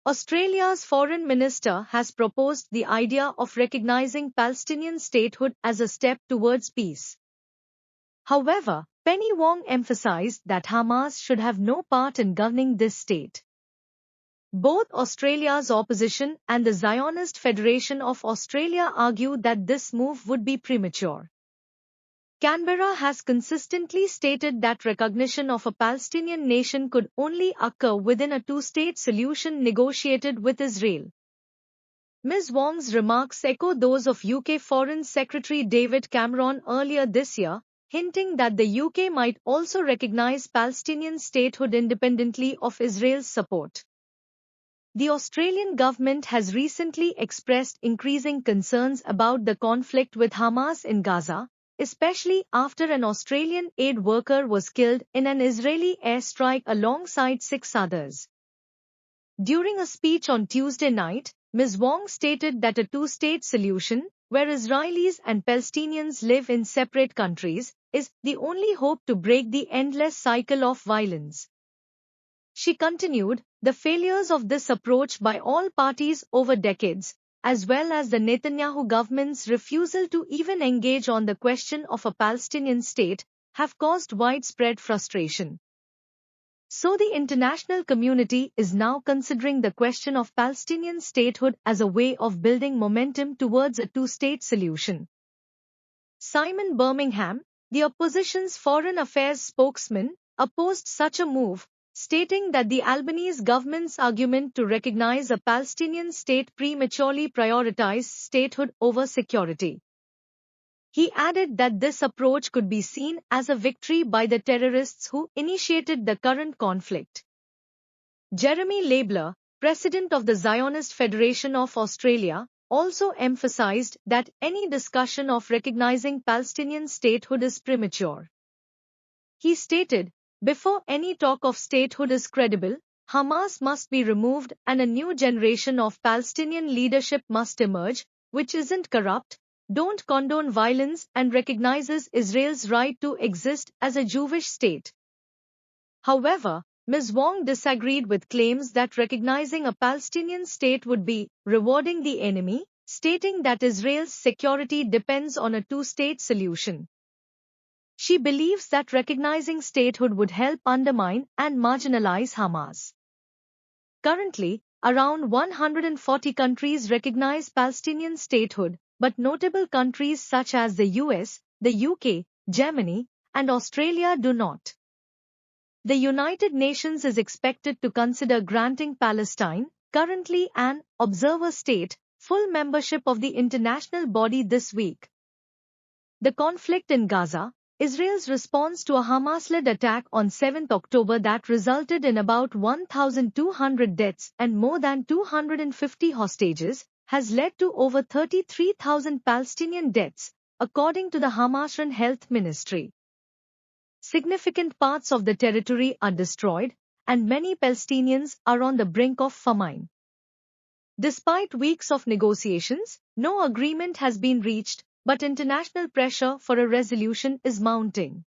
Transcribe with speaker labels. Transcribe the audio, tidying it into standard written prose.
Speaker 1: Australia's foreign minister has proposed the idea of recognizing Palestinian statehood as a step towards peace. However, Penny Wong emphasized that Hamas should have no part in governing this state. Both Australia's opposition and the Zionist Federation of Australia argue that this move would be premature. Canberra has consistently stated that recognition of a Palestinian nation could only occur within a two-state solution negotiated with Israel. Ms. Wong's remarks echo those of UK Foreign Secretary David Cameron earlier this year, hinting that the UK might also recognize Palestinian statehood independently of Israel's support. The Australian government has recently expressed increasing concerns about the conflict with Hamas in Gaza, especially after an Australian aid worker was killed in an Israeli airstrike alongside 6 others. During a speech on Tuesday night, Ms. Wong stated that a two-state solution, where Israelis and Palestinians live in separate countries, is the only hope to break the endless cycle of violence. She continued, the failures of this approach by all parties over decades, as well as the Netanyahu government's refusal to even engage on the question of a Palestinian state, have caused widespread frustration. So the international community is now considering the question of Palestinian statehood as a way of building momentum towards a two-state solution. Simon Birmingham, the opposition's foreign affairs spokesman, opposed such a move, stating that the Albanese government's argument to recognize a Palestinian state prematurely prioritized statehood over security. He added that this approach could be seen as a victory by the terrorists who initiated the current conflict. Jeremy Labler, president of the Zionist Federation of Australia, also emphasized that any discussion of recognizing Palestinian statehood is premature. He stated, before any talk of statehood is credible, Hamas must be removed and a new generation of Palestinian leadership must emerge, which isn't corrupt, don't condone violence and recognizes Israel's right to exist as a Jewish state. However, Ms. Wong disagreed with claims that recognizing a Palestinian state would be rewarding the enemy, stating that Israel's security depends on a two-state solution. She believes that recognizing statehood would help undermine and marginalize Hamas. Currently, around 140 countries recognize Palestinian statehood, but notable countries such as the US, the UK, Germany, and Australia do not. The United Nations is expected to consider granting Palestine, currently an observer state, full membership of the international body this week. The conflict in Gaza, Israel's response to a Hamas-led attack on 7 October that resulted in about 1,200 deaths and more than 250 hostages, has led to over 33,000 Palestinian deaths, according to the Hamas-run Health Ministry. Significant parts of the territory are destroyed, and many Palestinians are on the brink of famine. Despite weeks of negotiations, no agreement has been reached, but international pressure for a resolution is mounting.